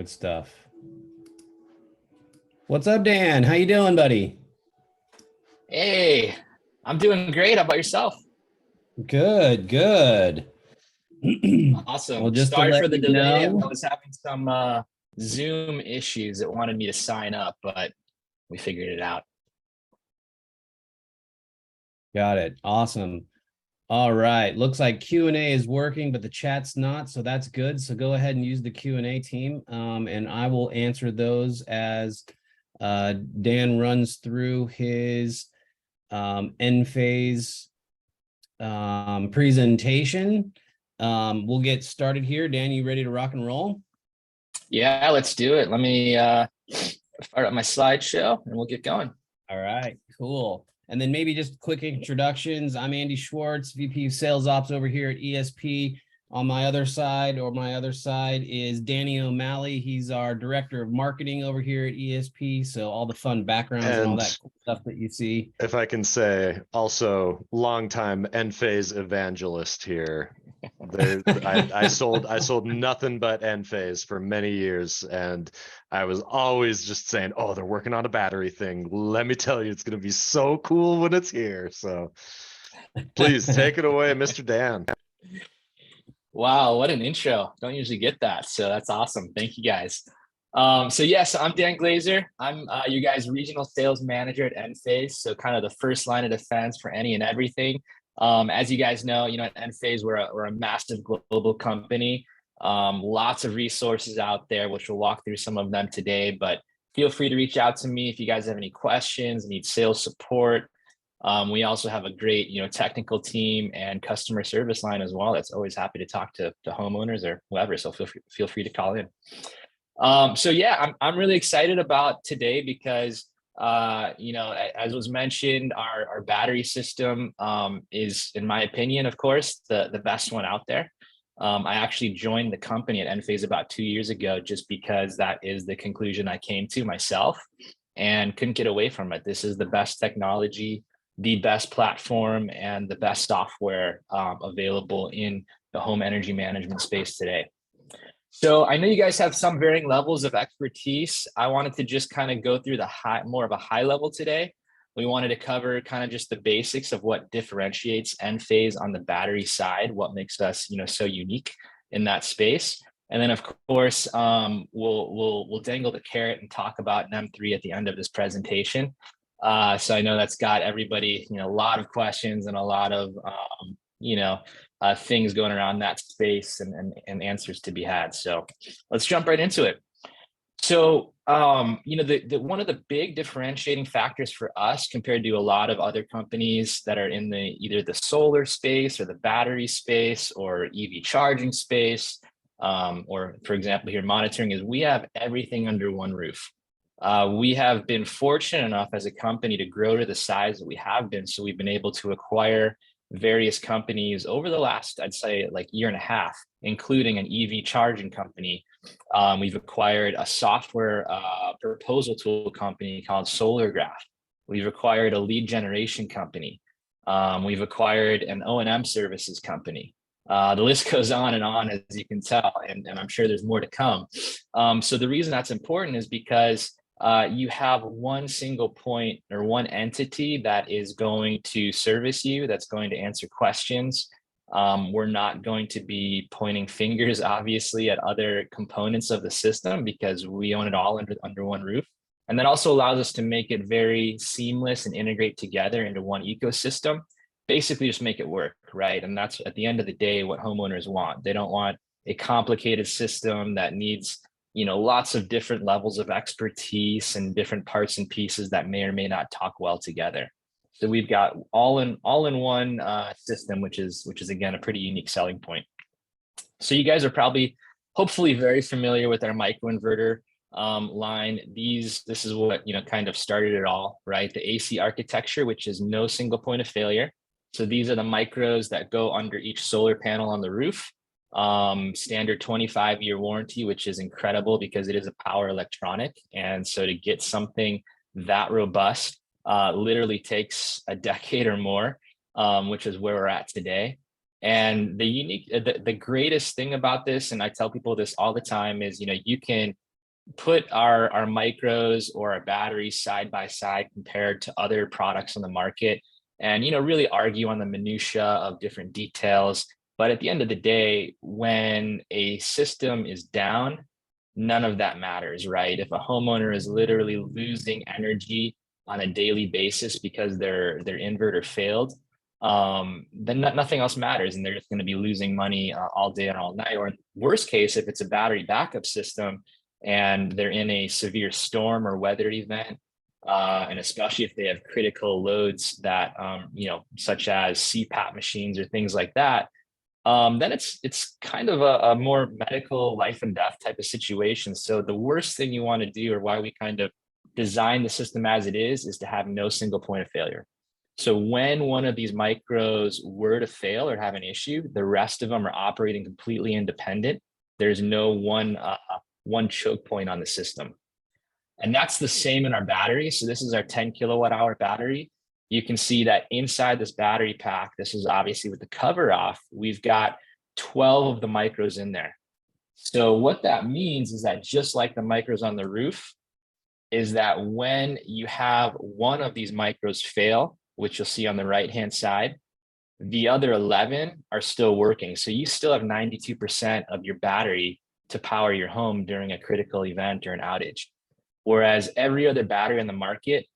Good stuff. What's up, Dan? How you doing, buddy? Hey, I'm doing great. How about yourself? Good, good. Well, Awesome. just to Sorry let for the you delay. I know, was having some Zoom issues that wanted me to sign up, but we figured it out. got it. Awesome. All right. Looks like Q&A is working, but the chat's not, so that's good. So go ahead and use the Q&A team, and I will answer those as Dan runs through his Enphase presentation. We'll get started here. Dan, you ready to rock and roll? Yeah, let's do it. Let me fire up my slideshow and we'll get going. All right, cool. And then maybe just quick introductions. I'm Andy Schwartz, VP of Sales Ops over here at ESP. On my other side is Danny O'Malley. He's our Director of Marketing over here at ESP. So all the fun backgrounds and all And that cool stuff that you see. if I can say, also longtime Enphase evangelist here. I sold nothing but Enphase for many years, and I was always just saying, "Oh, they're working on a battery thing. Let me tell you, it's going to be so cool when it's here." So, please take it away, Mr. Dan. Wow, what an intro. Don't usually get that. So that's awesome. Thank you guys. So yes, I'm Dan Glazer. I'm you guys' regional sales manager at Enphase. So kind of the first line of defense for any and everything. As you guys know, at Enphase, we're a massive global company. Lots of resources out there, which we'll walk through some of them today, but feel free to reach out to me if you guys have any questions, need sales support. We also have a great, technical team and customer service line as well. That's always happy to talk to homeowners or whoever. So feel free to call in. So yeah, I'm really excited about today because as was mentioned, our battery system is, in my opinion, of course, the best one out there. I actually joined the company at Enphase about 2 years ago, just because that is the conclusion I came to myself and couldn't get away from it. This is the best technology, the best platform, and the best software available in the home energy management space today. So I know you guys have some varying levels of expertise. I wanted to just kind of go through more of a high level today. We wanted to cover kind of just the basics of what differentiates Enphase on the battery side, what makes us, so unique in that space. And then of course, we'll dangle the carrot and talk about NEM3 at the end of this presentation. So I know that's got everybody, a lot of questions and a lot of, things going around that space and answers to be had. So let's jump right into it. So, one of the big differentiating factors for us compared to a lot of other companies that are in either the solar space or the battery space or EV charging space, or for example, here monitoring, is we have everything under one roof. We have been fortunate enough as a company to grow to the size that we have been. So we've been able to acquire various companies over the last, I'd say, like year and a half, including an EV charging company. We've acquired a software proposal tool company called SolarGraph. We've acquired a lead generation company. We've acquired an O&M services company. The list goes on, as you can tell, and I'm sure there's more to come. So the reason that's important is because you have one single point or one entity that is going to service you, that's going to answer questions. We're not going to be pointing fingers, obviously, at other components of the system because we own it all under one roof. And that also allows us to make it very seamless and integrate together into one ecosystem, basically just make it work, right? And that's, at the end of the day, what homeowners want. They don't want a complicated system that needs lots of different levels of expertise and different parts and pieces that may or may not talk well together. So we've got all in one system, which is again a pretty unique selling point. So you guys are probably, hopefully, very familiar with our microinverter line. This is what kind of started it all, right? The AC architecture, which is no single point of failure. So these are the micros that go under each solar panel on the roof. Standard 25-year warranty, which is incredible because it is a power electronic. And so to get something that robust literally takes a decade or more, which is where we're at today. And the greatest thing about this, and I tell people this all the time, is, you can put our micros or our batteries side by side compared to other products on the market, and really argue on the minutia of different details. But at the end of the day, when a system is down, none of that matters, right? If a homeowner is literally losing energy on a daily basis because their inverter failed, then nothing else matters, and they're just going to be losing money all day and all night. Or worst case, if it's a battery backup system and they're in a severe storm or weather event, and especially if they have critical loads that such as CPAP machines or things like that, then it's kind of a more medical life and death type of situation. So the worst thing you want to do, or why we kind of design the system as it is to have no single point of failure. So when one of these micros were to fail or have an issue, the rest of them are operating completely independent. There's no one choke point on the system. And that's the same in our battery. So this is our 10 kilowatt hour battery. You can see that inside this battery pack, this is obviously with the cover off, we've got 12 of the micros in there. So what that means is that just like the micros on the roof, is that when you have one of these micros fail, which you'll see on the right-hand side, the other 11 are still working. So you still have 92% of your battery to power your home during a critical event or an outage. Whereas every other battery on the market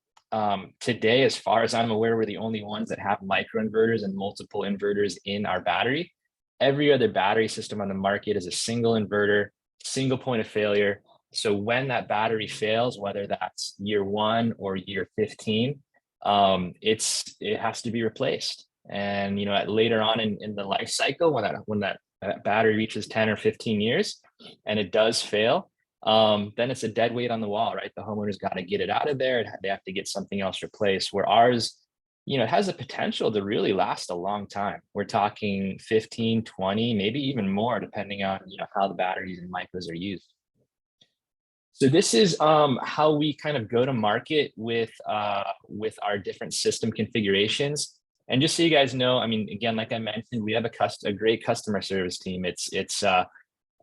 today, as far as I'm aware, we're the only ones that have microinverters and multiple inverters in our battery. Every other battery system on the market is a single inverter, single point of failure. So when that battery fails, whether that's year 1 or year 15, it has to be replaced. And later on in the life cycle, when that battery reaches 10 or 15 years and it does fail, then it's a dead weight on the wall, right? The homeowner's got to get it out of there. They have to get something else replaced. Where ours, it has the potential to really last a long time. We're talking 15, 20, maybe even more, depending on how the batteries and micros are used. So this is how we kind of go to market with our different system configurations. And just so you guys know, I mean, again, like I mentioned, we have a great customer service team. It's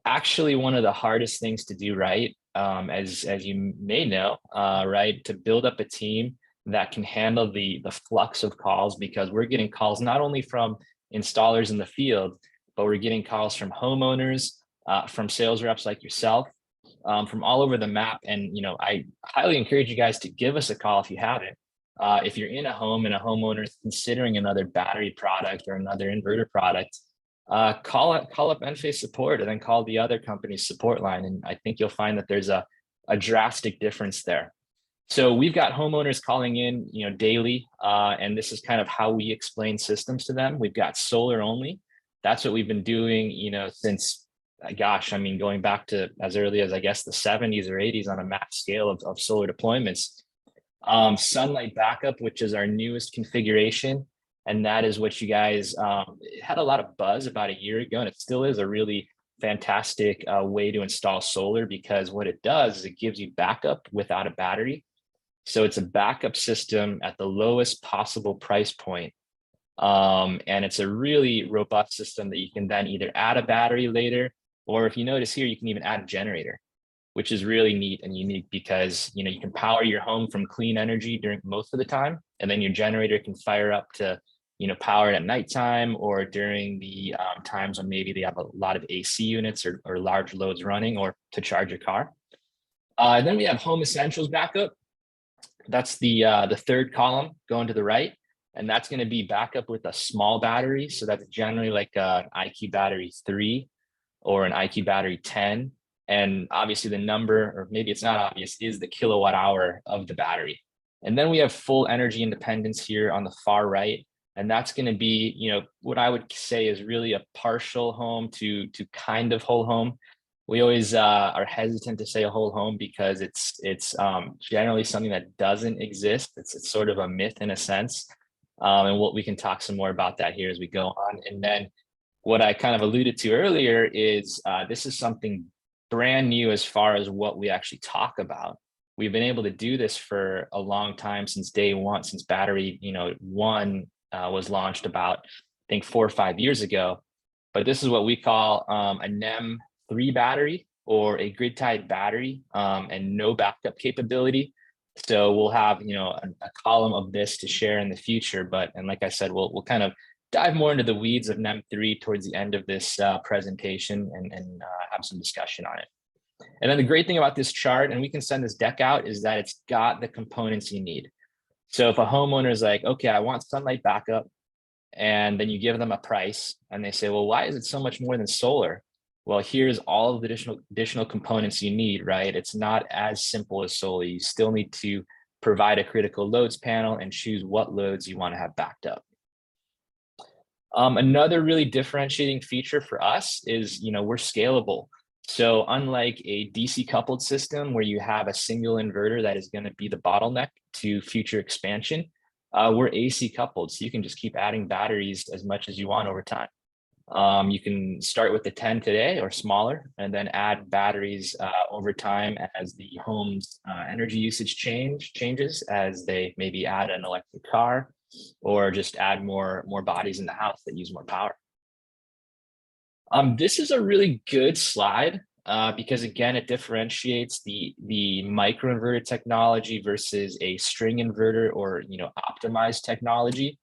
actually one of the hardest things to do, right? As you may know, right, to build up a team that can handle the flux of calls, because we're getting calls not only from installers in the field, but we're getting calls from homeowners, from sales reps like yourself, from all over the map. And I highly encourage you guys to give us a call if you haven't. If you're in a home and a homeowner is considering another battery product or another inverter product, call up Enphase support and then call the other company's support line. And I think you'll find that there's a drastic difference there. So we've got homeowners calling in, daily, and this is kind of how we explain systems to them. We've got solar only. That's what we've been doing, since, gosh, I mean, going back to as early as, I guess, the 70s or 80s on a mass scale of solar deployments. Sunlight backup, which is our newest configuration. And that is what you guys had a lot of buzz about a year ago. And it still is a really fantastic way to install solar, because what it does is it gives you backup without a battery. So it's a backup system at the lowest possible price point. And it's a really robust system that you can then either add a battery later, or if you notice here, you can even add a generator, which is really neat and unique, because you can power your home from clean energy during most of the time, and then your generator can fire up to power it at nighttime or during the times when maybe they have a lot of AC units or large loads running, or to charge your car. Then we have home essentials backup. That's the third column going to the right, and that's going to be backup with a small battery. So that's generally like an IQ battery 3 or an IQ battery 10. And obviously the number, or maybe it's not obvious, is the kilowatt hour of the battery. And then we have full energy independence here on the far right. And that's going to be, what I would say is really a partial home to kind of whole home. We always are hesitant to say a whole home, because it's generally something that doesn't exist. It's sort of a myth in a sense. And we can talk some more about that here as we go on. And then what I kind of alluded to earlier is this is something brand new as far as what we actually talk about. We've been able to do this for a long time, since day one, since battery, 1 was launched about, I think, 4 or 5 years ago. But this is what we call a NEM 3 battery. or a grid tied battery and no backup capability. So we'll have, you know, a column of this to share in the future. But, and like I said, we'll kind of dive more into the weeds of NEM 3 towards the end of this presentation and have some discussion on it. And then the great thing about this chart, and we can send this deck out, is that it's got the components you need. So if a homeowner is like, okay, I want sunlight backup, and then you give them a price and they say, well, why is it so much more than solar? Well, here's all of the additional components you need, right? It's not as simple as solar. You still need to provide a critical loads panel and choose what loads you want to have backed up. Another really differentiating feature for us is, you know, we're scalable. So unlike a DC coupled system where you have a single inverter that is going to be the bottleneck to future expansion, we're AC coupled. So you can just keep adding batteries as much as you want over time. You can start with the 10 today or smaller, and then add batteries over time as the home's energy usage changes, as they maybe add an electric car or just add more bodies in the house that use more power. This is a really good slide because again, it differentiates the microinverter technology versus a string inverter or, you know, optimized technology.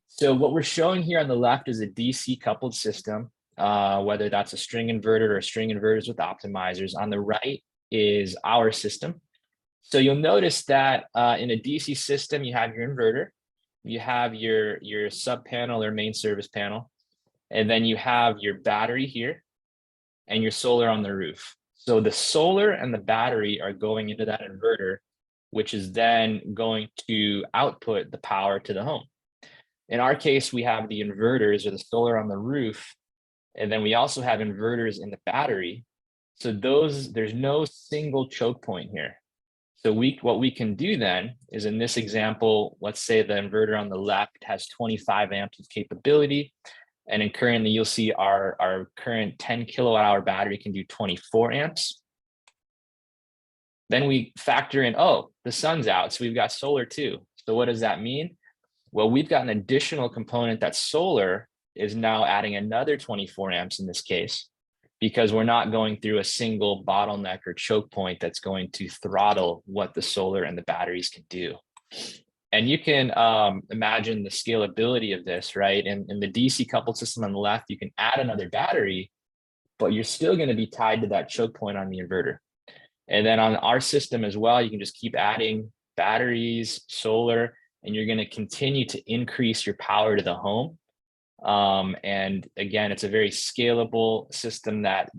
So what we're showing here on the left is a DC coupled system, whether that's a string inverter or string inverters with optimizers. On the right is our system. So you'll notice that in a DC system, you have your inverter, you have your sub panel or main service panel, and then you have your battery here and your solar on the roof. So the solar and the battery are going into that inverter, which is then going to output the power to the home. In our case, we have the inverters or the solar on the roof, and then we also have inverters in the battery. So there's no single choke point here. So what we can do then is, in this example, let's say the inverter on the left has 25 amps of capability. And then currently you'll see our current 10 kilowatt hour battery can do 24 amps. Then we factor in, oh, the sun's out, so we've got solar too. So what does that mean? Well, we've got an additional component that solar is now adding another 24 amps in this case, because we're not going through a single bottleneck or choke point that's going to throttle what the solar and the batteries can do. And you can imagine the scalability of this, right? In the DC coupled system on the left, you can add another battery, but you're still going to be tied to that choke point on the inverter. And then on our system as well, you can just keep adding batteries, solar, and you're going to continue to increase your power to the home. And again, it's a very scalable system that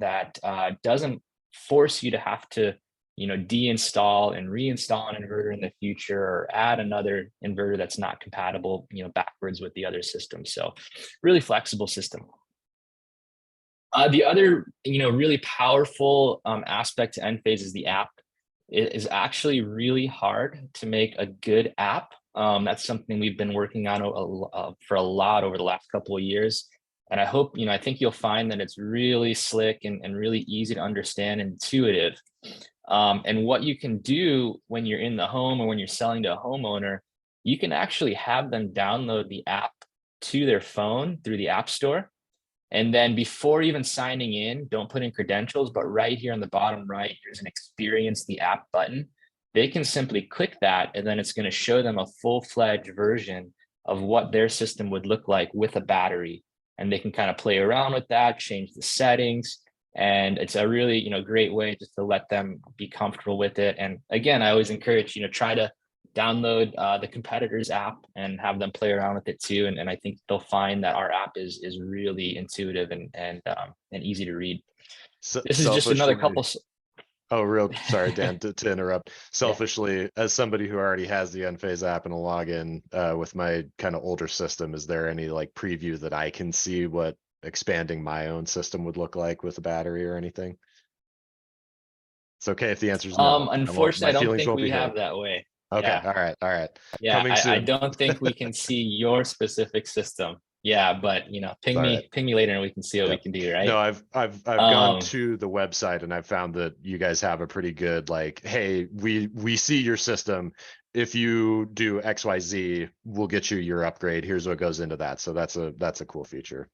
doesn't force you to have to, you know, deinstall and reinstall an inverter in the future or add another inverter that's not compatible, you know, backwards with the other system. So really flexible system. The other, you know, really powerful aspect to Enphase is the app. It is actually really hard to make a good app. That's something we've been working on for a lot over the last couple of years. And I hope, you know, I think you'll find that it's really slick and really easy to understand and intuitive. And what you can do when you're in the home or when you're selling to a homeowner, you can actually have them download the app to their phone through the App Store. And then before even signing in, don't put in credentials, but right here on the bottom right, there's an experience the app button. They can simply click that, and then it's going to show them a full-fledged version of what their system would look like with a battery. And they can kind of play around with that, change the settings. And it's a really, you know, great way just to let them be comfortable with it. And again, I always encourage, you know, try to download the competitor's app and have them play around with it too. And I think they'll find that our app is really intuitive and easy to read. So this is just another couple. Oh, sorry, Dan, to interrupt. Selfishly, as somebody who already has the Enphase app and a login with my kind of older system, is there any like preview that I can see what expanding my own system would look like with a battery or anything? It's okay if the answer is no. Unfortunately, I don't think we have that way. Okay, yeah. All right. Yeah, I don't think we can see your specific system. Yeah, but you know, ping me later and we can see what we can do, right? No, I've gone to the website and I've found that you guys have a pretty good like, hey, we see your system. If you do XYZ, we'll get you your upgrade. Here's what goes into that. So that's a cool feature.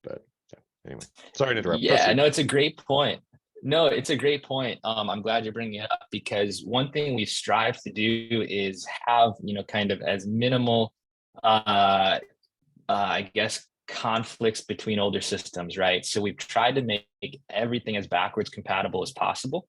But yeah, anyway, sorry to interrupt. Yeah, no, it's a great point. No, it's a great point. I'm glad you're bringing it up because one thing we strive to do is have, kind of as minimal, I guess, conflicts between older systems, right? So we've tried to make everything as backwards compatible as possible.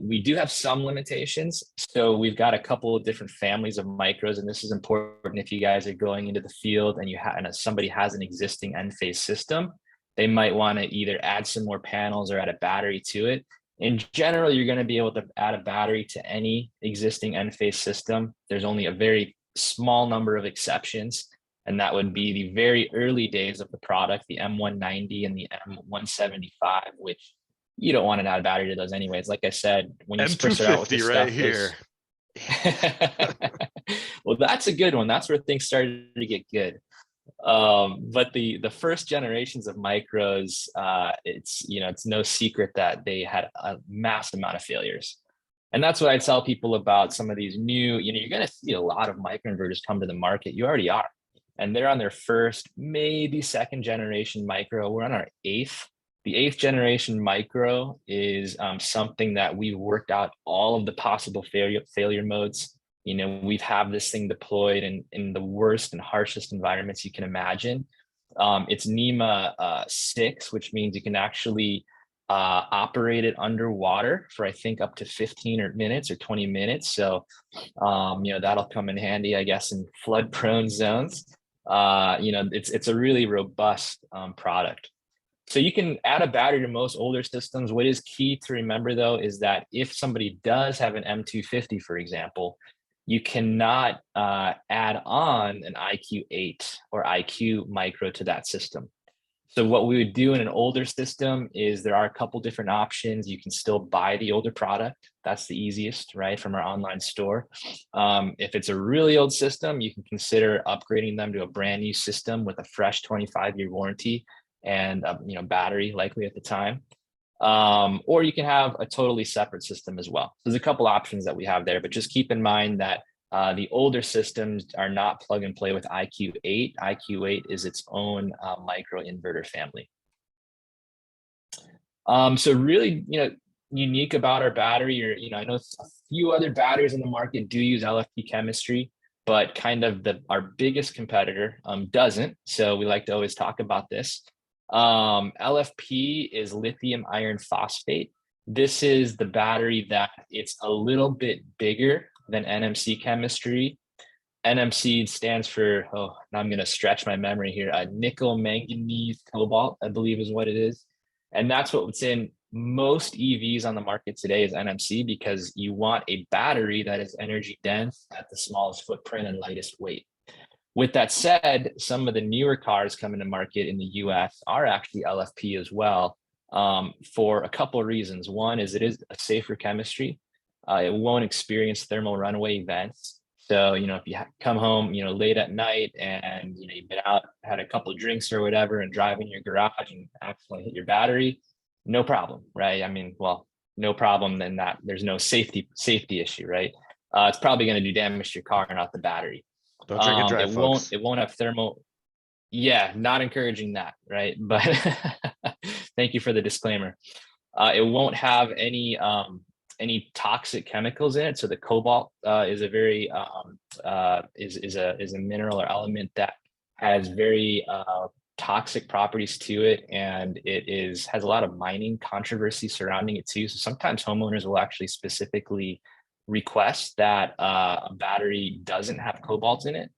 We do have some limitations. So we've got a couple of different families of micros, and this is important if you guys are going into the field and somebody has an existing Enphase system, they might want to either add some more panels or add a battery to it. In general, you're going to be able to add a battery to any existing Enphase system. There's only a very small number of exceptions, and that would be the very early days of the product, the M190 and the M175, which you don't want to add a battery to those anyways. Like I said, when you first start out with this M250 right stuff, here. well, that's a good one. That's where things started to get good. But the first generations of micros, it's no secret that they had a mass amount of failures. And that's what I tell people about some of these new, you're going to see a lot of microinverters come to the market. You already are. And they're on their first, maybe second generation micro. We're on our eighth. The 8th generation micro is something that we've worked out all of the possible failure modes. We've had this thing deployed in the worst and harshest environments you can imagine. It's NEMA 6, which means you can actually operate it underwater for, I think, up to 15 minutes or 20 minutes. So, that'll come in handy, I guess, in flood prone zones. It's a really robust product. So you can add a battery to most older systems. What is key to remember, though, is that if somebody does have an M250, for example, you cannot add on an IQ8 or IQ micro to that system. So what we would do in an older system is there are a couple different options. You can still buy the older product. That's the easiest, right, from our online store. If it's a really old system, you can consider upgrading them to a brand new system with a fresh 25-year warranty and battery likely at the time, or you can have a totally separate system as well. So there's a couple options that we have there, but just keep in mind that the older systems are not plug and play with IQ8. IQ8 is its own micro inverter family. So really, unique about our battery, I know a few other batteries in the market do use LFP chemistry, but kind of our biggest competitor doesn't. So we like to always talk about this. LFP is lithium iron phosphate. This is the battery that it's a little bit bigger than NMC chemistry. NMC stands for, now I'm going to stretch my memory here, nickel, manganese, cobalt, I believe is what it is. And that's what's in most EVs on the market today is NMC, because you want a battery that is energy dense at the smallest footprint and lightest weight. With that said, some of the newer cars coming to market in the US are actually LFP as well, for a couple of reasons. One is it is a safer chemistry. It won't experience thermal runaway events. So, if you come home, late at night and, you've been out, had a couple of drinks or whatever and drive in your garage and accidentally hit your battery, no problem, right? I mean, well, no problem then that there's no safety issue, right? It's probably going to do damage to your car, not the battery. Don't drink and drive, folks. It won't have thermal. Yeah, not encouraging that, right? But thank you for the disclaimer. It won't have any toxic chemicals in it. So the cobalt is a very is a mineral or element that has very toxic properties to it, and it has a lot of mining controversy surrounding it too. So sometimes homeowners will actually specifically request that a battery doesn't have cobalt in it.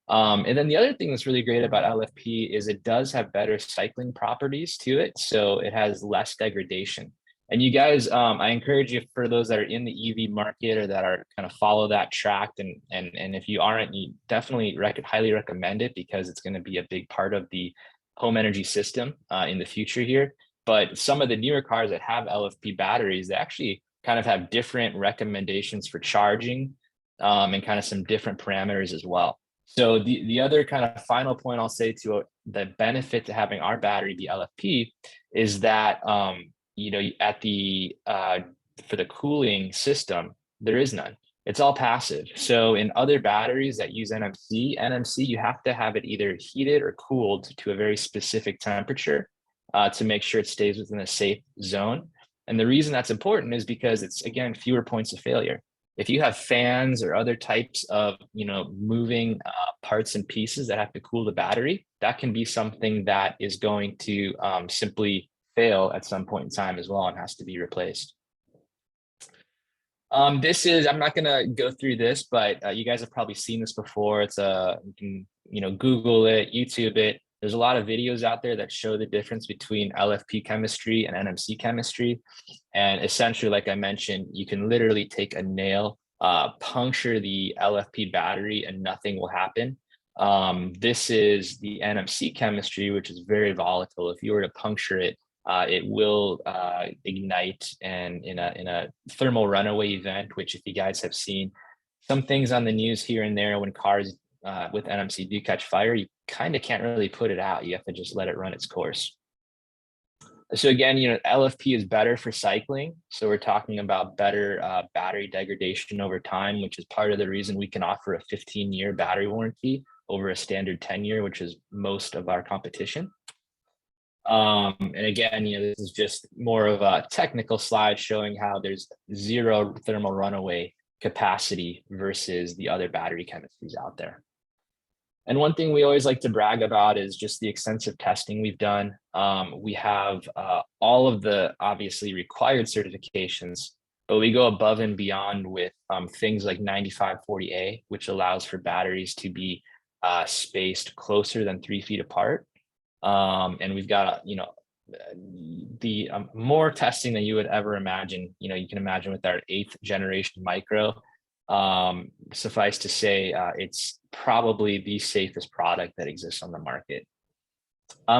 And then the other thing that's really great about LFP is it does have better cycling properties to it. So it has less degradation. And you guys, I encourage you, for those that are in the EV market or that are kind of follow that track, and if you aren't, you definitely highly recommend it, because it's going to be a big part of the home energy system in the future here. But some of the newer cars that have LFP batteries, they actually kind of have different recommendations for charging and kind of some different parameters as well. So the other kind of final point I'll say to the benefit to having our battery be LFP is that at the for the cooling system, there is none. It's all passive. So in other batteries that use NMC, you have to have it either heated or cooled to a very specific temperature. to make sure it stays within a safe zone. And the reason that's important is because it's, again, fewer points of failure. If you have fans or other types of, moving parts and pieces that have to cool the battery, that can be something that is going to simply fail at some point in time as well and has to be replaced. This is, I'm not going to go through this, but you guys have probably seen this before. It's you can, Google it, YouTube it. There's a lot of videos out there that show the difference between LFP chemistry and NMC chemistry. And essentially, like I mentioned, you can literally take a nail, puncture the LFP battery and nothing will happen. This is the NMC chemistry, which is very volatile. If you were to puncture it, it will ignite, and in a thermal runaway event, which if you guys have seen some things on the news here and there, when cars with NMC do catch fire, you kind of can't really put it out. You have to just let it run its course. So again, LFP is better for cycling. So we're talking about better battery degradation over time, which is part of the reason we can offer a 15-year battery warranty over a standard 10-year, which is most of our competition. And again, this is just more of a technical slide showing how there's zero thermal runaway capacity versus the other battery chemistries out there. And one thing we always like to brag about is just the extensive testing we've done. We have all of the obviously required certifications, but we go above and beyond with things like 9540A, which allows for batteries to be spaced closer than 3 feet apart. And we've got, the more testing than you would ever imagine. You can imagine with our 8th generation micro. Suffice to say, it's probably the safest product that exists on the market.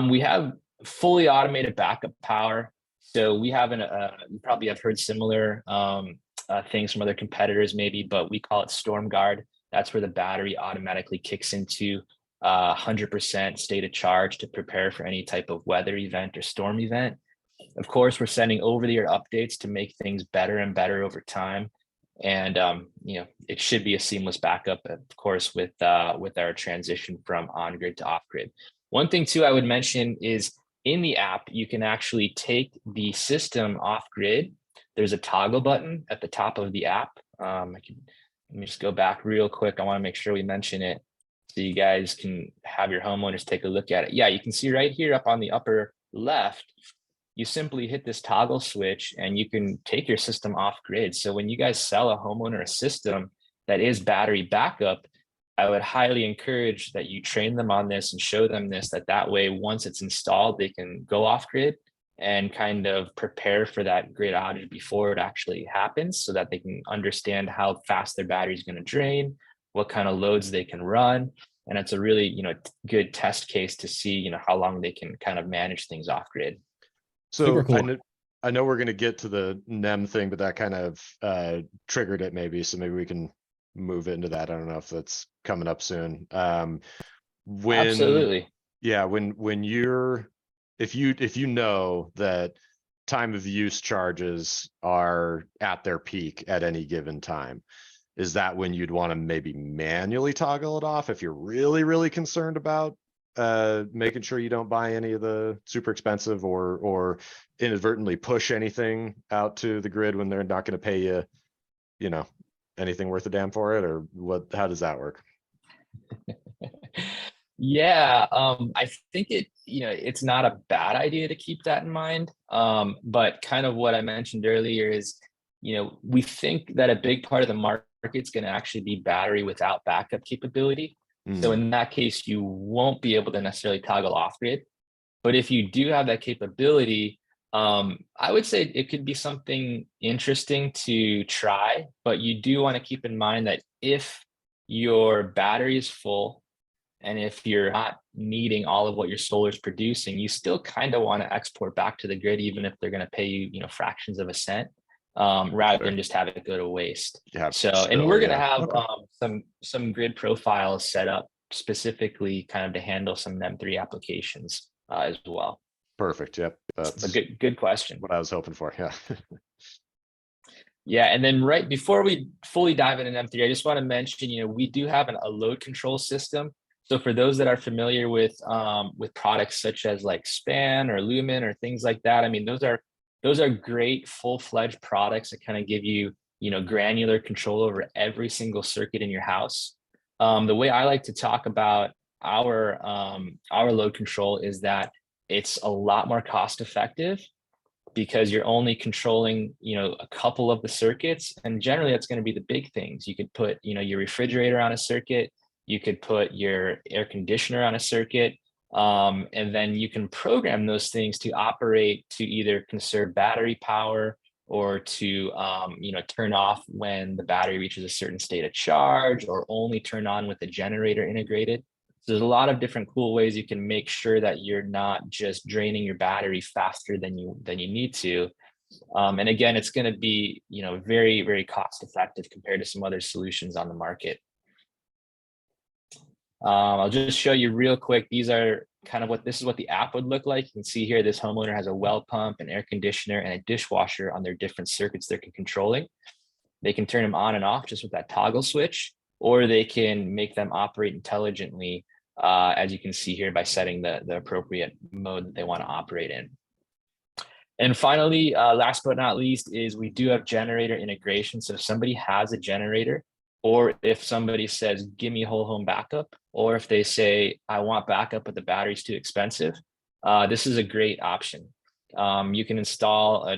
We have fully automated backup power. So we have you probably have heard similar things from other competitors maybe, but we call it Storm Guard. That's where the battery automatically kicks into 100% state of charge to prepare for any type of weather event or storm event. Of course, we're sending over-the-air updates to make things better and better over time. And it should be a seamless backup, of course, with our transition from on-grid to off-grid. One thing too I would mention is in the app, you can actually take the system off-grid. There's a toggle button at the top of the app. Let me just go back real quick. I want to make sure we mention it so you guys can have your homeowners take a look at it. Yeah, you can see right here up on the upper left, you simply hit this toggle switch and you can take your system off grid. So when you guys sell a homeowner a system that is battery backup, I would highly encourage that you train them on this and show them this, that way, once it's installed, they can go off grid and kind of prepare for that grid outage before it actually happens, so that they can understand how fast their battery is going to drain, what kind of loads they can run. And it's a really, good test case to see, how long they can kind of manage things off grid. So cool. I know we're going to get to the NEM thing, but that kind of triggered it maybe. So maybe we can move into that. I don't know if that's coming up soon. Absolutely. Yeah. If you know that time of use charges are at their peak at any given time, is that when you'd want to maybe manually toggle it off if you're really, really concerned about making sure you don't buy any of the super expensive or inadvertently push anything out to the grid when they're not going to pay you, anything worth a damn for it? Or how does that work? Yeah, I think it's not a bad idea to keep that in mind. But kind of what I mentioned earlier is, we think that a big part of the market's going to actually be battery without backup capability. So in that case, you won't be able to necessarily toggle off grid. But if you do have that capability, I would say it could be something interesting to try, but you do want to keep in mind that if your battery is full and if you're not needing all of what your solar is producing, you still kind of want to export back to the grid, even if they're going to pay you, fractions of a cent, rather than just have it go to waste. Yeah. And we're going to have some grid profiles set up specifically kind of to handle some NEM3 applications as well. Perfect. Yep. That's a good question. What I was hoping for. Yeah. Yeah. And then right before we fully dive into NEM3, I just want to mention, we do have a load control system. So for those that are familiar with products such as like Span or Lumen or things like that, I mean, those are great full-fledged products that kind of give you, you know, granular control over every single circuit in your house. The way I like to talk about our load control is that it's a lot more cost effective because you're only controlling, you know, a couple of the circuits, and generally that's going to be the big things. You could put, you know, your refrigerator on a circuit, you could put your air conditioner on a circuit, and then you can program those things to operate to either conserve battery power or to, you know, turn off when the battery reaches a certain state of charge, or only turn on with the generator integrated. So there's a lot of different cool ways you can make sure that you're not just draining your battery faster than you need to. And again, it's going to be, you know, very, very cost effective compared to some other solutions on the market. I'll just show you real quick. These are kind of this is what the app would look like. You can see here, this homeowner has a well pump, an air conditioner, and a dishwasher on their different circuits they're controlling. They can turn them on and off just with that toggle switch, or they can make them operate intelligently, as you can see here, by setting the appropriate mode that they want to operate in. And finally, last but not least, is we do have generator integration. So if somebody has a generator, or if somebody says, give me whole home backup, or if they say, I want backup, but the battery's too expensive, this is a great option. You can install a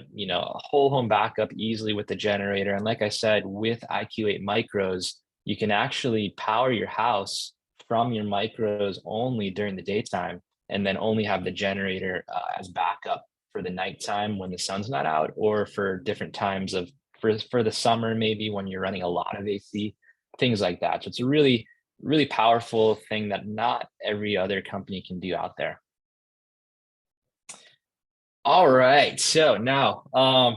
whole home backup easily with the generator. And like I said, with IQ8 micros, you can actually power your house from your micros only during the daytime, and then only have the generator as backup for the nighttime when the sun's not out, or for different times of for the summer, maybe when you're running a lot of AC, things like that. So it's a really, really powerful thing that not every other company can do out there. All right, so now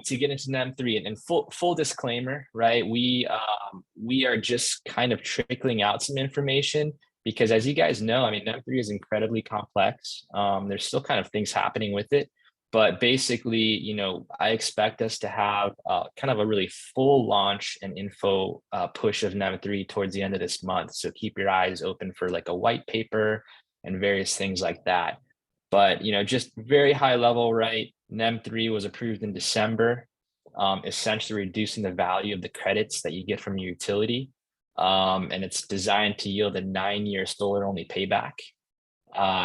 to get into NEM 3, and full disclaimer, right? We are just kind of trickling out some information, because as you guys know, I mean, NEM 3 is incredibly complex. There's still kind of things happening with it, but basically, you know, I expect us to have kind of a really full launch and info push of NEM 3 towards the end of this month. So keep your eyes open for like a white paper and various things like that. But, you know, just very high level, right? NEM 3 was approved in December, essentially reducing the value of the credits that you get from your utility. And it's designed to yield a 9-year solar only payback.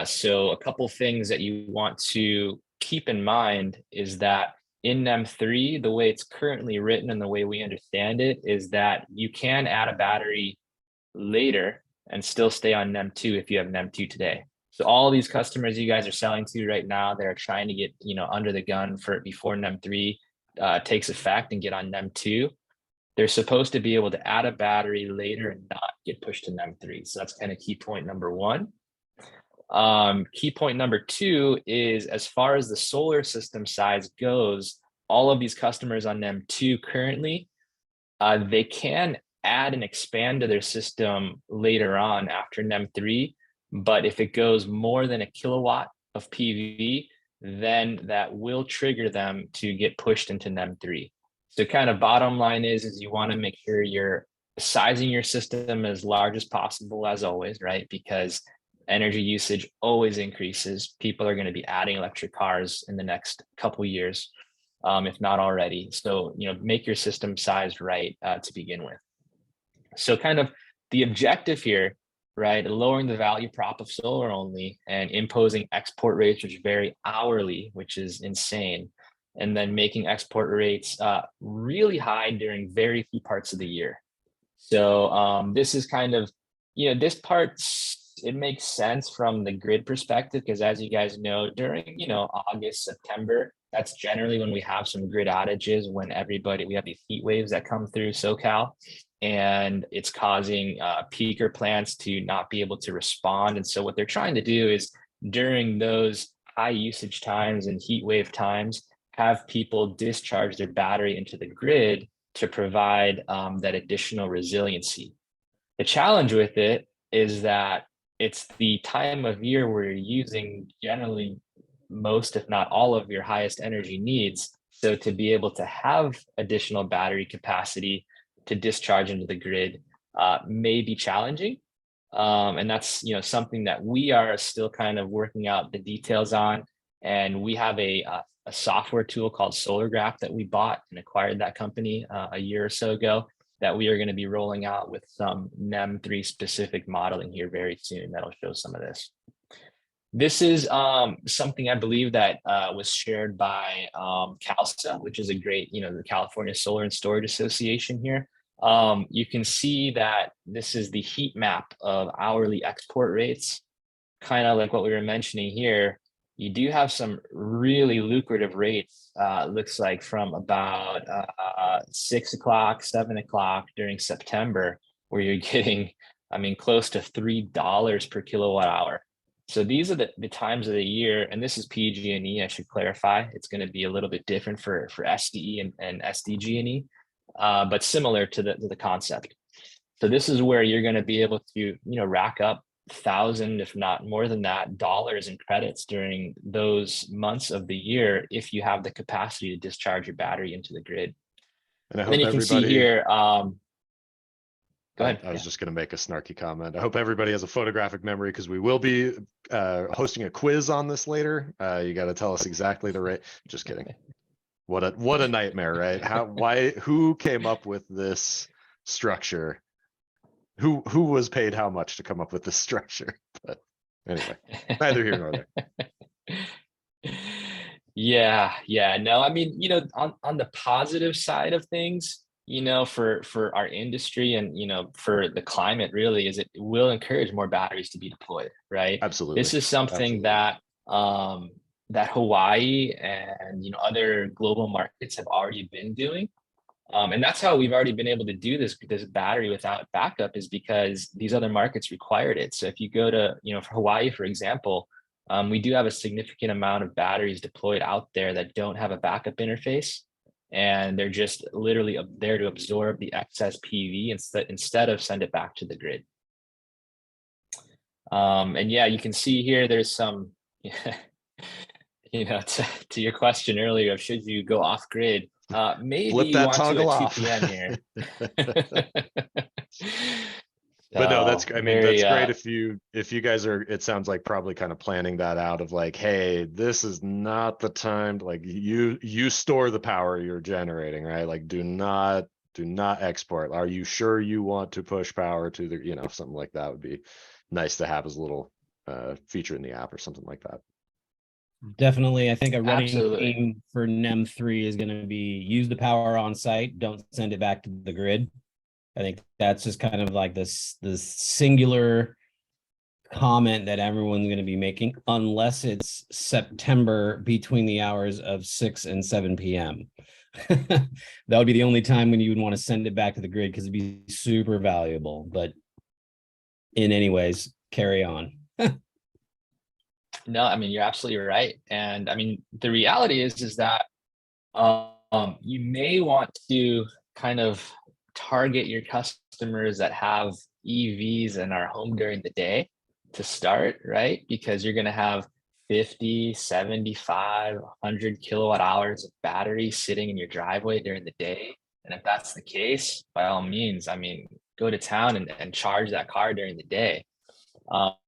So a couple things that you want to keep in mind is that in NEM 3, the way it's currently written and the way we understand it is that you can add a battery later and still stay on NEM 2 if you have NEM 2 today. So all these customers you guys are selling to right now, they're trying to get, you know, under the gun for it before NEM 3 takes effect and get on NEM 2. They're supposed to be able to add a battery later and not get pushed to NEM 3. So that's kind of key point number one. Key point number two is, as far as the solar system size goes, all of these customers on NEM 2 currently, they can add and expand to their system later on after NEM 3. But if it goes more than a kilowatt of PV, then that will trigger them to get pushed into NEM 3. So kind of bottom line is you want to make sure you're sizing your system as large as possible, as always, right? Because energy usage always increases. People are going to be adding electric cars in the next couple of years, if not already. So, you know, make your system sized right to begin with. So kind of the objective here, right, lowering the value prop of solar only and imposing export rates which vary hourly, which is insane, and then making export rates really high during very few parts of the year. So this is kind of, you know, this part, it makes sense from the grid perspective, because as you guys know, during, you know, August, September, that's generally when we have some grid outages, when we have these heat waves that come through SoCal, and it's causing peaker plants to not be able to respond. And so what they're trying to do is, during those high usage times and heat wave times, have people discharge their battery into the grid to provide that additional resiliency. The challenge with it is that it's the time of year where you're using generally most, if not all, of your highest energy needs. So to be able to have additional battery capacity to discharge into the grid may be challenging. And that's, something that we are still kind of working out the details on. And we have a software tool called SolarGraph that we bought and acquired that company a year or so ago, that we are going to be rolling out with some NEM3 specific modeling here very soon. That'll show some of this. This is something I believe that was shared by CALSA, which is a great, the California Solar and Storage Association here. You can see that this is the heat map of hourly export rates, kind of like what we were mentioning here. You do have some really lucrative rates, looks like from about 6 o'clock, 7 o'clock during September, where you're getting, close to $3 per kilowatt hour. So these are the times of the year, and this is PG&E, I should clarify. It's going to be a little bit different for SDE and SDG&E, but similar to the concept. So this is where you're going to be able to, rack up 1,000, if not more than that, dollars in credits during those months of the year if you have the capacity to discharge your battery into the grid. And I And then hope you can see here. Go ahead. I was just going to make a snarky comment. I hope everybody has a photographic memory, because we will be hosting a quiz on this later. You got to tell us exactly the rate. Just kidding. What a nightmare, right? Who came up with this structure? Who was paid how much to come up with this structure? But anyway, neither here nor there. Yeah. No, on the positive side of things, for our industry and, for the climate really, is it will encourage more batteries to be deployed, right? Absolutely. This is something that that Hawaii and, other global markets have already been doing. And that's how we've already been able to do this battery without backup, is because these other markets required it. So if you go to, for Hawaii, for example, we do have a significant amount of batteries deployed out there that don't have a backup interface. And they're just literally there to absorb the excess PV instead of send it back to the grid. And yeah, you can see here, there's some, to your question earlier of should you go off grid, maybe Flip you that want to toggle at off. 2 p.m. here. But no, that's, that's great if you guys are, it sounds like probably kind of planning that out of like, hey, this is not the time to, like, you store the power you're generating, right? Like, do not export. Are you sure you want to push power to the, something like that would be nice to have as a little feature in the app or something like that. Definitely. I think a running Absolutely. theme for NEM3 is going to be use the power on site, don't send it back to the grid. I think that's just kind of like this singular comment that everyone's going to be making, unless it's September between the hours of 6 and 7 p.m. That would be the only time when you would want to send it back to the grid, because it'd be super valuable. But in any ways, carry on. No, you're absolutely right. And the reality is that you may want to kind of target your customers that have EVs and are home during the day to start, right? Because you're going to have 50, 75, 100 kilowatt hours of battery sitting in your driveway during the day. And if that's the case, by all means, go to town and charge that car during the day.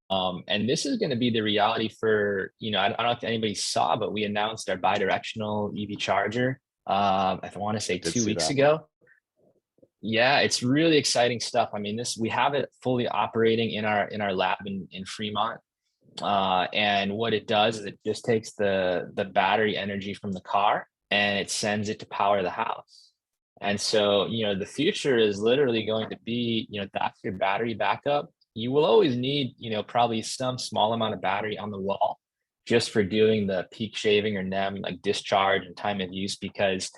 And this is going to be the reality for, I don't know if anybody saw, but we announced our bi-directional EV charger, I want to say 2 weeks ago. Yeah, it's really exciting stuff. We have it fully operating in our lab in Fremont. And what it does is it just takes the battery energy from the car and it sends it to power the house. And so, the future is literally going to be, that's your battery backup. You will always need, probably some small amount of battery on the wall just for doing the peak shaving or NEM, like discharge and time of use, because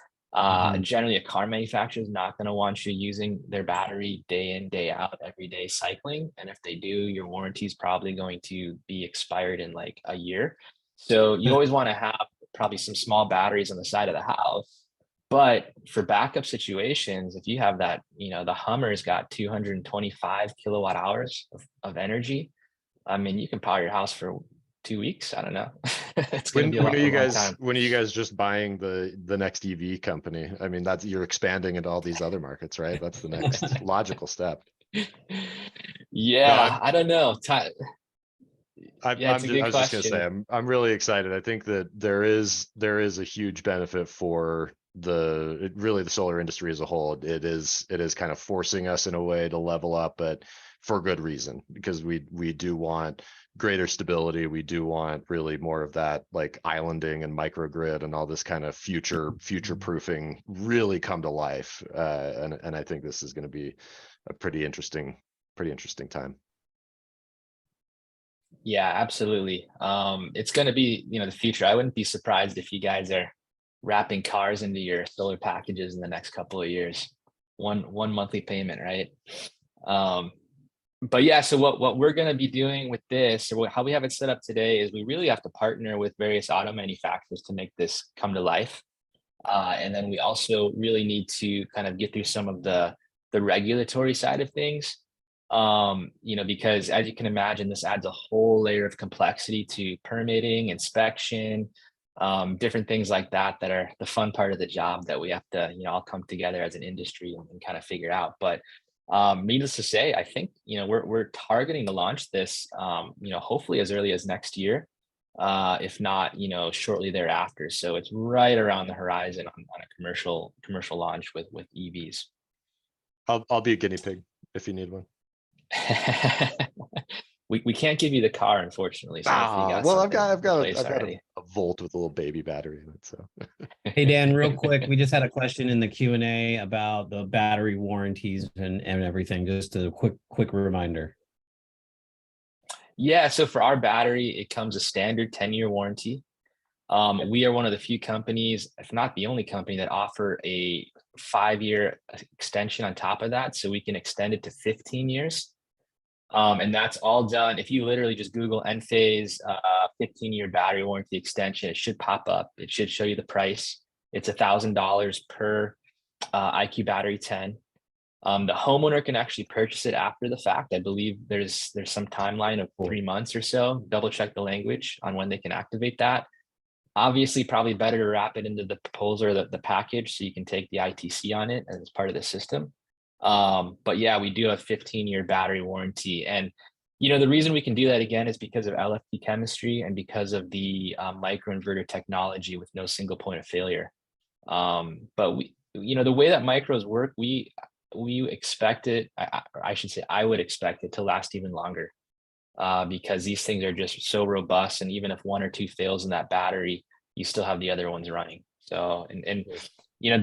generally a car manufacturer is not going to want you using their battery day in, day out, every day cycling. And if they do, your warranty is probably going to be expired in like a year. So you always want to have probably some small batteries on the side of the house. But for backup situations, if you have that, the Hummer's got 225 kilowatt hours of energy. You can power your house for 2 weeks. I don't know. It's going to be a long time. When are you guys just buying the next EV company? That's, you're expanding into all these other markets, right? That's the next logical step. Yeah, I don't know. Yeah, it's a I good was just gonna say, question. I'm really excited. I think that there is a huge benefit for really the solar industry as a whole. It is kind of forcing us in a way to level up, but for good reason, because we do want greater stability. We do want really more of that like islanding and microgrid and all this kind of future proofing really come to life. And I think this is going to be a pretty interesting time. Yeah, absolutely. It's going to be, the future. I wouldn't be surprised if you guys are wrapping cars into your solar packages in the next couple of years. One monthly payment, right? Um, but yeah, so what we're going to be doing with this, or how we have it set up today, is we really have to partner with various auto manufacturers to make this come to life. And then we also really need to kind of get through some of the regulatory side of things. Because as you can imagine, this adds a whole layer of complexity to permitting, inspection, different things like that are the fun part of the job that we have to, all come together as an industry and kind of figure out. But needless to say, I think, we're targeting to launch this, hopefully as early as next year, if not, shortly thereafter. So it's right around the horizon on a commercial launch with EVs. I'll be a guinea pig if you need one. We can't give you the car, unfortunately. So hopefully you got Well, something in place I've got already. a Volt with a little baby battery in it. So Hey, Dan, real quick, we just had a question in the Q&A about the battery warranties and everything. Just a quick reminder. Yeah, so for our battery, it comes a standard 10-year warranty. We are one of the few companies, if not the only company, that offer a 5-year extension on top of that. So we can extend it to 15 years. And that's all done. If you literally just Google Enphase 15-year battery warranty extension, it should pop up. It should show you the price. It's $1,000 per IQ Battery 10. The homeowner can actually purchase it after the fact. I believe there's some timeline of 3 months or so. Double check the language on when they can activate that. Obviously, probably better to wrap it into the proposal or the package so you can take the ITC on it as part of the system. But yeah, we do have 15-year battery warranty. And, the reason we can do that again is because of LFP chemistry and because of the microinverter technology with no single point of failure. But the way that micros work, we expect it, I should say, I would expect it to last even longer. Because these things are just so robust, and even if one or two fails in that battery, you still have the other ones running. So, and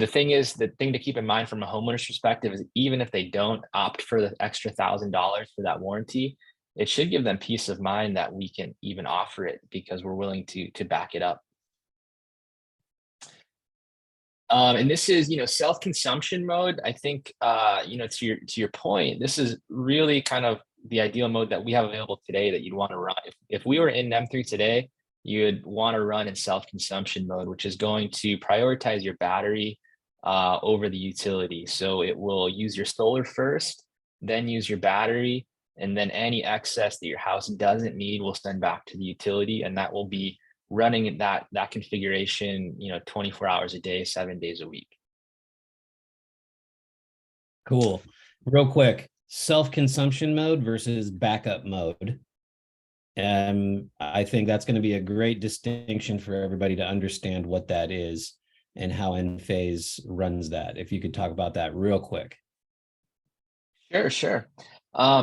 the thing to keep in mind from a homeowner's perspective is even if they don't opt for the extra $1,000 for that warranty, it should give them peace of mind that we can even offer it because we're willing to back it up. And this is, self-consumption mode. I think, to your point, this is really kind of the ideal mode that we have available today that you'd want to run. If we were in NEM 3 today, you'd want to run in self-consumption mode, which is going to prioritize your battery over the utility. So it will use your solar first, then use your battery, and then any excess that your house doesn't need will send back to the utility, and that will be running that configuration, 24 hours a day, 7 days a week. Cool. Real quick, self-consumption mode versus backup mode. I think that's going to be a great distinction for everybody to understand what that is and how Enphase runs that. If you could talk about that real quick. Sure.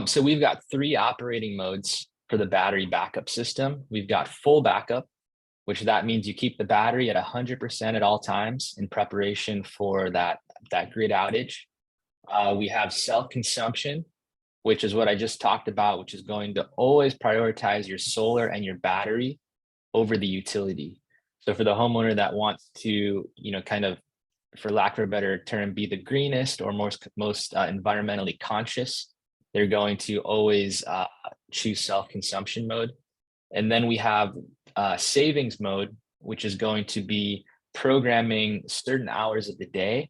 So we've got 3 operating modes for the battery backup system. We've got full backup, which that means you keep the battery at 100% at all times in preparation for that grid outage. We have self-consumption, which is what I just talked about, which is going to always prioritize your solar and your battery over the utility. So for the homeowner that wants to, kind of, for lack of a better term, be the greenest or most environmentally conscious, they're going to always choose self-consumption mode. And then we have savings mode, which is going to be programming certain hours of the day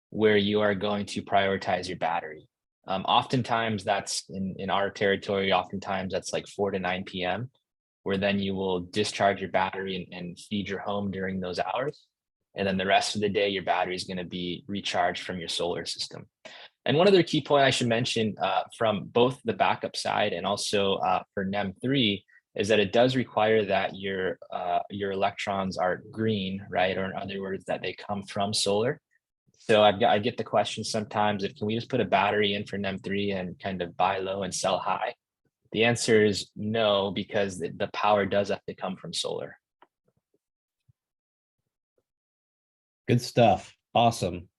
where you are going to prioritize your battery. Oftentimes that's in our territory, oftentimes that's like 4 to 9 p.m., where then you will discharge your battery and feed your home during those hours. And then the rest of the day, your battery is going to be recharged from your solar system. And one other key point I should mention from both the backup side and also for NEM3 is that it does require that your electrons are green, right? Or in other words, that they come from solar. So I get the question sometimes, if can we just put a battery in for NEM3 and kind of buy low and sell high? The answer is no, because the power does have to come from solar. Good stuff. Awesome.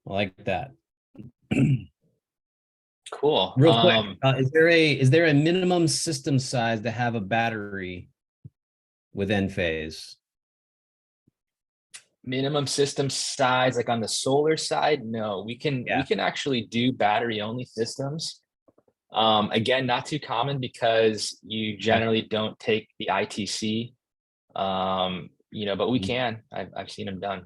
I like that. Cool. Real quick, is there a minimum system size to have a battery with Enphase? Minimum system size, like on the solar side, no. We can actually do battery only systems. Again, not too common because you generally don't take the ITC. But we can. I've seen them done.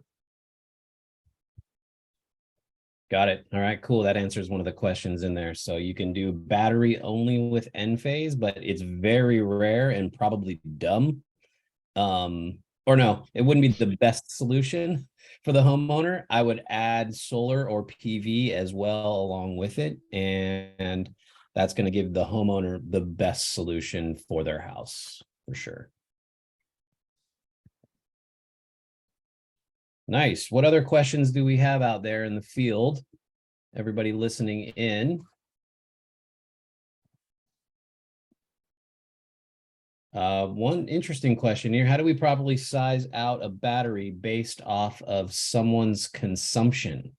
Got it. All right, cool. That answers one of the questions in there. So you can do battery only with Enphase, but it's very rare and probably dumb. Or no, it wouldn't be the best solution for the homeowner. I would add solar or PV as well along with it. And that's going to give the homeowner the best solution for their house for sure. Nice. What other questions do we have out there in the field? Everybody listening in. One interesting question here. How do we properly size out a battery based off of someone's consumption?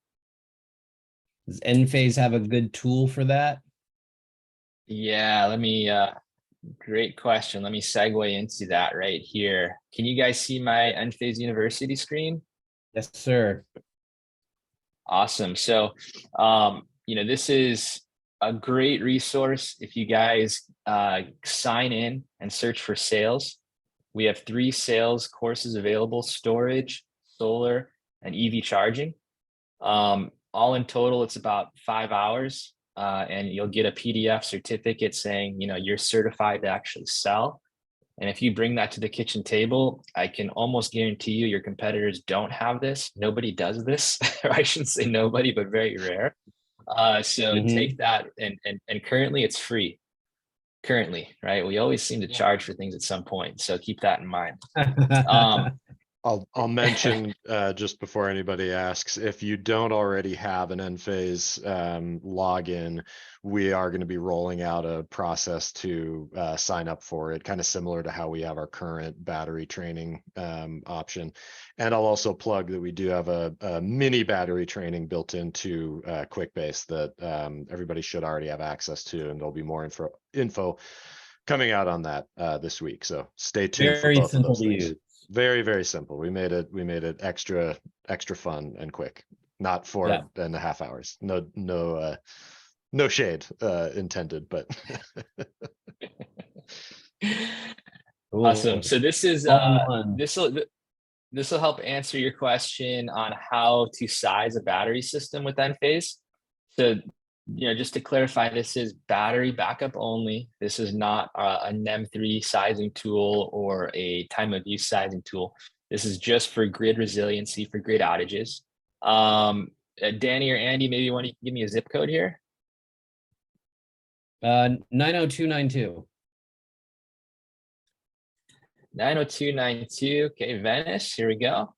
Does Enphase have a good tool for that? Yeah, great question. Let me segue into that right here. Can you guys see my Enphase University screen? Yes, sir. Awesome. So, this is a great resource. If you guys sign in and search for sales, we have 3 sales courses available: storage, solar, and EV charging. All in total, it's about 5 hours, and you'll get a PDF certificate saying, you're certified to actually sell. And if you bring that to the kitchen table, I can almost guarantee you your competitors don't have this. Nobody does this. Or I shouldn't say nobody, but very rare. So take that, and currently it's free. Currently, right? We always seem to charge for things at some point. So keep that in mind. I'll mention just before anybody asks, if you don't already have an Enphase login, we are going to be rolling out a process to sign up for it, kind of similar to how we have our current battery training option. And I'll also plug that we do have a mini battery training built into QuickBase that everybody should already have access to, and there'll be more info coming out on that this week. So stay tuned for both of those things. Very, very simple. We made it extra fun and quick. Not 4.5 hours. No shade intended, but awesome. So this is this will help answer your question on how to size a battery system with Enphase. So, just to clarify, this is battery backup only. This is not a NEM3 sizing tool or a time of use sizing tool. This is just for grid resiliency, for grid outages. Danny or Andy, maybe you want to give me a zip code here? 90292. 90292. Okay, Venice, here we go.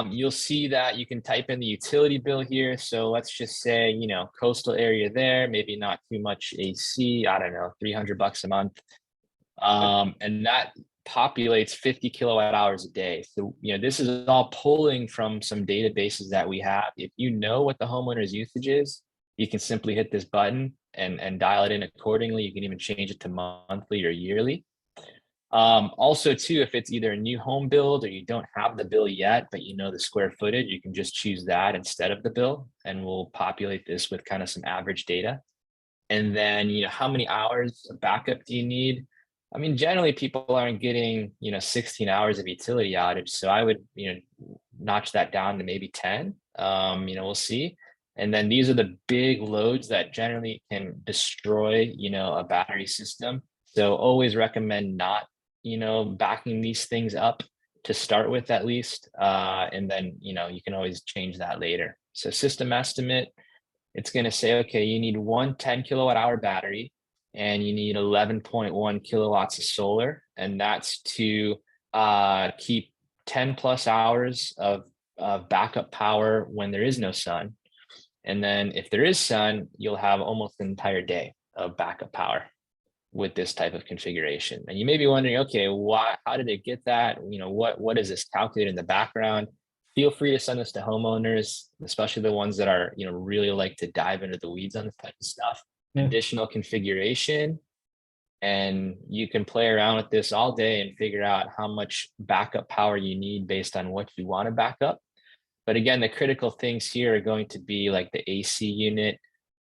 You'll see that you can type in the utility bill here. So let's just say, coastal area there, maybe not too much AC, I don't know, $300 a month. And that populates 50 kilowatt hours a day. So, this is all pulling from some databases that we have. If you know what the homeowner's usage is, you can simply hit this button and dial it in accordingly. You can even change it to monthly or yearly. Also too, if it's either a new home build or you don't have the bill yet, but the square footage, you can just choose that instead of the bill, and we'll populate this with kind of some average data. And then, how many hours of backup do you need? I mean, generally people aren't getting, 16 hours of utility outage. So I would, notch that down to maybe 10, we'll see. And then these are the big loads that generally can destroy, a battery system. So always recommend not, backing these things up to start with at least. And then, you can always change that later. So system estimate, it's going to say, okay, you need one 10 kilowatt hour battery and you need 11.1 kilowatts of solar. And that's to keep 10 plus hours of backup power when there is no sun. And then if there is sun, you'll have almost an entire day of backup power with this type of configuration. And you may be wondering, okay, how did it get that? What is this calculated in the background? Feel free to send this to homeowners, especially the ones that are, really like to dive into the weeds on this type of stuff. Yeah. Additional configuration. And you can play around with this all day and figure out how much backup power you need based on what you want to back up. But again, the critical things here are going to be like the AC unit,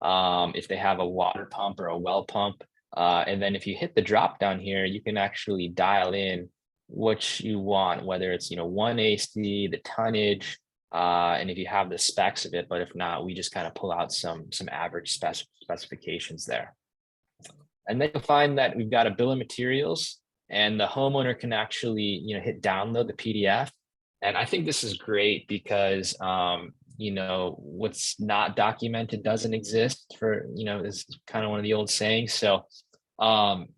if they have a water pump or a well pump. And then if you hit the drop down here, you can actually dial in what you want, whether it's, 1 AC, the tonnage, and if you have the specs of it, but if not, we just kind of pull out some average specifications there. And then you'll find that we've got a bill of materials, and the homeowner can actually, hit download the PDF. And I think this is great because, what's not documented doesn't exist for, is kind of one of the old sayings. So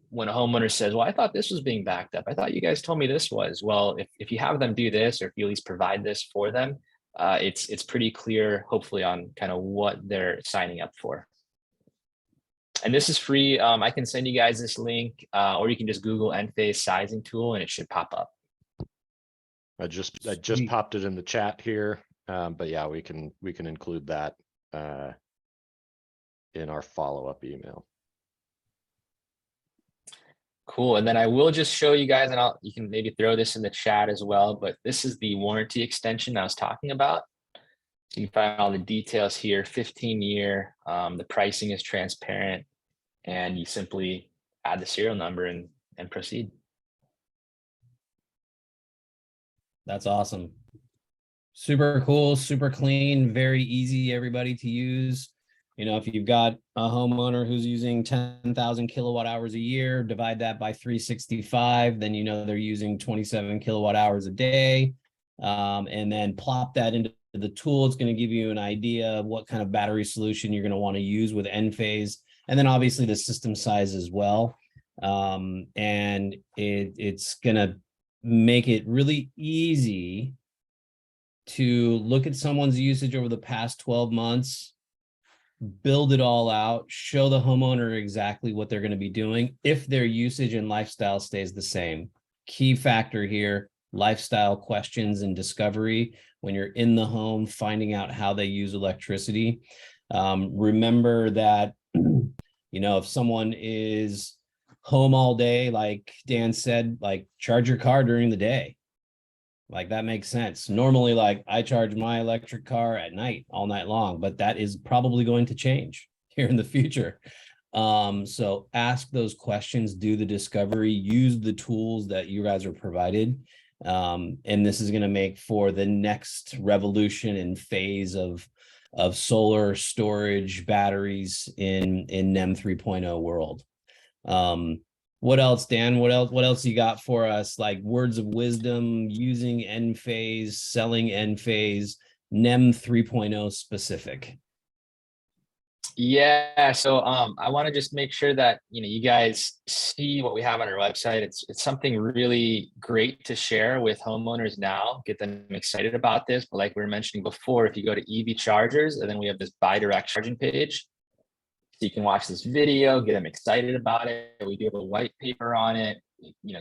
when a homeowner says, well, I thought this was being backed up, I thought you guys told me this was, well, if you have them do this, or if you at least provide this for them, it's pretty clear, hopefully, on kind of what they're signing up for. And this is free. I can send you guys this link, or you can just Google Enphase sizing tool and it should pop up. I just popped it in the chat here. But yeah, we can include that in our follow-up email. Cool. And then I will just show you guys, and you can maybe throw this in the chat as well, but this is the warranty extension I was talking about. So you can find all the details here, 15-year, the pricing is transparent, and you simply add the serial number and proceed. That's awesome. Super cool, super clean, very easy, everybody to use. If you've got a homeowner who's using 10,000 kilowatt hours a year, divide that by 365, then they're using 27 kilowatt hours a day. And then plop that into the tool. It's going to give you an idea of what kind of battery solution you're going to want to use with Enphase. And then obviously the system size as well. And it's going to make it really easy to look at someone's usage over the past 12 months, build it all out, show the homeowner exactly what they're going to be doing if their usage and lifestyle stays the same. Key factor here, lifestyle questions and discovery when you're in the home, finding out how they use electricity. Remember that, if someone is home all day, like Dan said, like charge your car during the day. Like that makes sense. Normally, like I charge my electric car at night, all night long, but that is probably going to change here in the future. So ask those questions, do the discovery, use the tools that you guys are provided. And this is going to make for the next revolution and phase of solar storage batteries in NEM 3.0 world. What else, Dan? What else you got for us? Like words of wisdom, using Enphase, selling Enphase, NEM 3.0 specific. Yeah, so I want to just make sure that you guys see what we have on our website. It's something really great to share with homeowners now, get them excited about this. But like we were mentioning before, if you go to EV chargers, and then we have this bi-direct charging page. So you can watch this video, get them excited about it. We do have a white paper on it,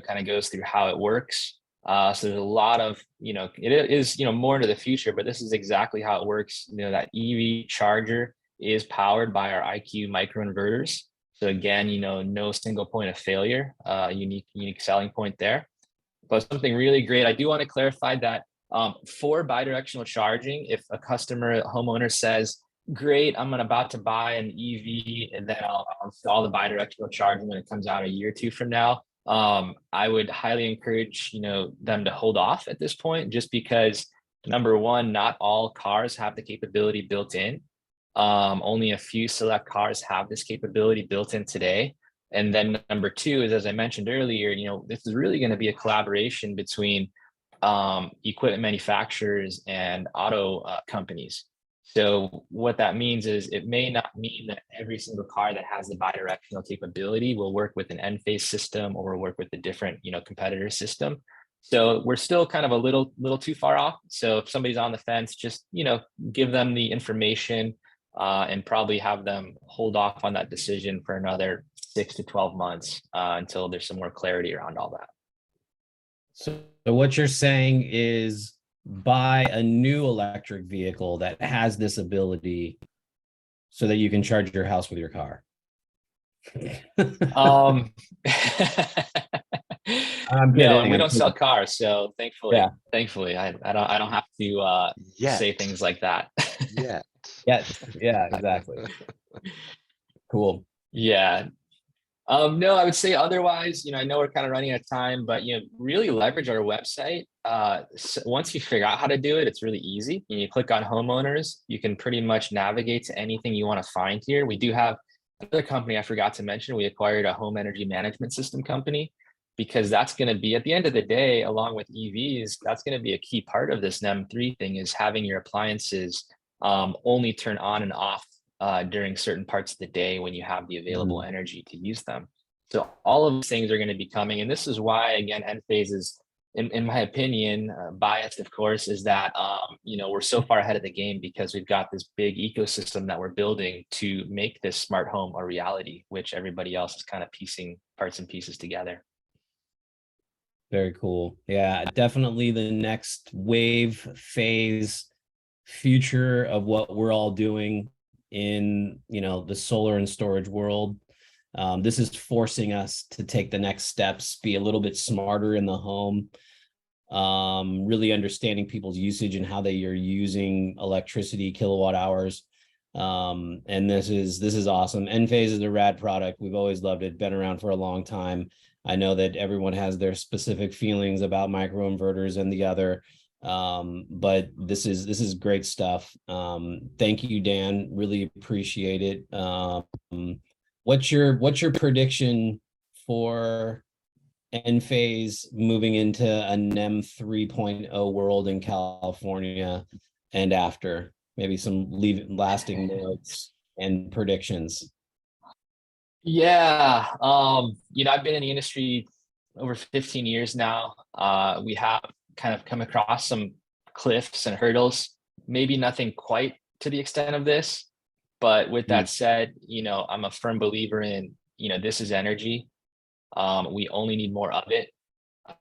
kind of goes through how it works. So there's a lot of, it is, more into the future, but this is exactly how it works. That EV charger is powered by our IQ microinverters. So again, no single point of failure, unique selling point there. But something really great, I do want to clarify that for bidirectional charging, if a homeowner says, great, I'm about to buy an EV and then I'll install the bidirectional charging when it comes out a year or two from now, I would highly encourage them to hold off at this point, just because number one, not all cars have the capability built in. Only a few select cars have this capability built in today. And then number two is, as I mentioned earlier, this is really going to be a collaboration between equipment manufacturers and auto companies. So what that means is it may not mean that every single car that has the bidirectional capability will work with an Enphase system or will work with a different, competitor system. So we're still kind of a little too far off. So if somebody's on the fence, just, give them the information and probably have them hold off on that decision for another 6 to 12 months until there's some more clarity around all that. So what you're saying is buy a new electric vehicle that has this ability so that you can charge your house with your car. No, kidding, we I'm don't sell kidding. cars, so thankfully, Yeah. I don't have to say Yet. things like that. Yet. Yeah, exactly. Cool. Yeah. No, I would say otherwise, I know we're kind of running out of time, but really leverage our website. Once you figure out how to do it, it's really easy. You click on homeowners, you can pretty much navigate to anything you want to find here. We do have another company I forgot to mention. We acquired a home energy management system company because that's going to be, at the end of the day, along with EVs, that's going to be a key part of this NEM3 thing, is having your appliances only turn on and off during certain parts of the day when you have the available energy to use them. So all of these things are going to be coming. And this is why, again, Enphase is, in my opinion, biased, of course, is that, we're so far ahead of the game because we've got this big ecosystem that we're building to make this smart home a reality, which everybody else is kind of piecing parts and pieces together. Very cool. Yeah, definitely the next wave, phase, future of what we're all doing in, the solar and storage world. This is forcing us to take the next steps, be a little bit smarter in the home, really understanding people's usage and how they are using electricity, kilowatt hours. And this is awesome. Enphase is a rad product. We've always loved it, been around for a long time. I know that everyone has their specific feelings about microinverters and the other, but this is great stuff. Thank you, Dan. Really appreciate it. What's your prediction for Enphase moving into a NEM 3.0 world in California and after? Maybe some lasting notes and predictions. Yeah, I've been in the industry over 15 years now. We have kind of come across some cliffs and hurdles, maybe nothing quite to the extent of this. But with that said, I'm a firm believer in, this is energy. We only need more of it.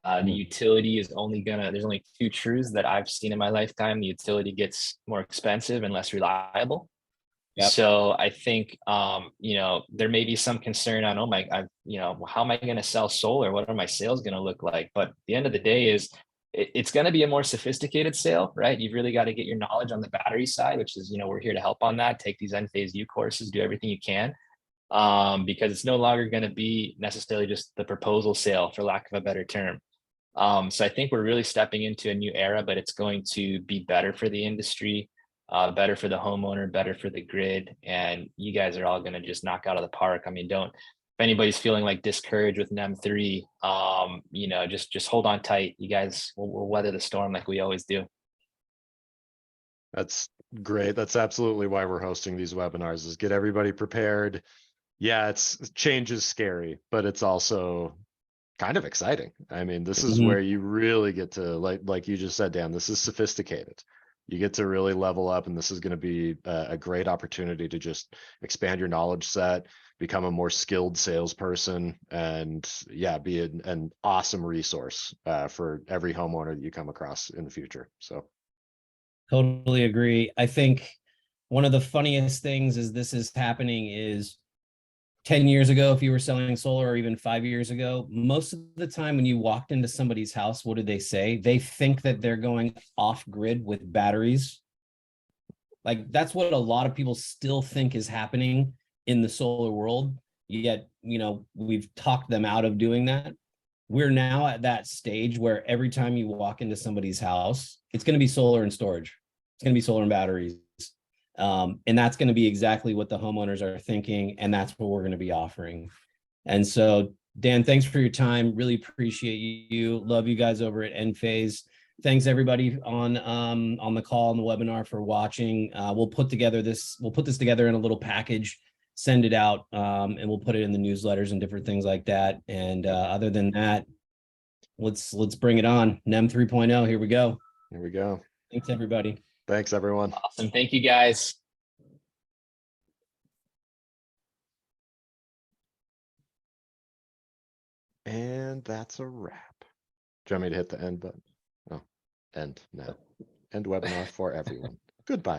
The utility is there's only two truths that I've seen in my lifetime. The utility gets more expensive and less reliable. Yep. So I think, there may be some concern on, how am I going to sell solar? What are my sales going to look like? But at the end of the day is it's going to be a more sophisticated sale, right? You've really got to get your knowledge on the battery side, which is, we're here to help on that. Take these Enphase U courses, do everything you can, because it's no longer going to be necessarily just the proposal sale, for lack of a better term. So I think we're really stepping into a new era, but it's going to be better for the industry. Better for the homeowner, better for the grid, and you guys are all going to just knock out of the park. I mean, if anybody's feeling like discouraged with NEM3, just hold on tight. You guys will weather the storm like we always do. That's great. That's absolutely why we're hosting these webinars, is get everybody prepared. Yeah, change is scary, but it's also kind of exciting. I mean, this is where you really get to, like you just said, Dan, this is sophisticated. You get to really level up, and this is going to be a great opportunity to just expand your knowledge set, become a more skilled salesperson, and be an awesome resource for every homeowner that you come across in the future. So totally agree. I think one of the funniest things is this is happening is 10 years ago, if you were selling solar, or even 5 years ago, most of the time when you walked into somebody's house, what did they say? They think that they're going off grid with batteries. Like, that's what a lot of people still think is happening in the solar world. Yet, we've talked them out of doing that. We're now at that stage where every time you walk into somebody's house, it's going to be solar and storage. It's going to be solar and batteries. And that's going to be exactly what the homeowners are thinking. And that's what we're going to be offering. And so, Dan, thanks for your time. Really appreciate you. Love you guys over at Enphase. Thanks everybody on the call and the webinar for watching. We'll put this together in a little package, send it out, and we'll put it in the newsletters and different things like that. And other than that, let's bring it on. NEM 3.0. Here we go. Here we go. Thanks everybody. Thanks, everyone. Awesome. Thank you, guys. And that's a wrap. Do you want me to hit the end button? Oh, end now. End webinar for everyone. Goodbye.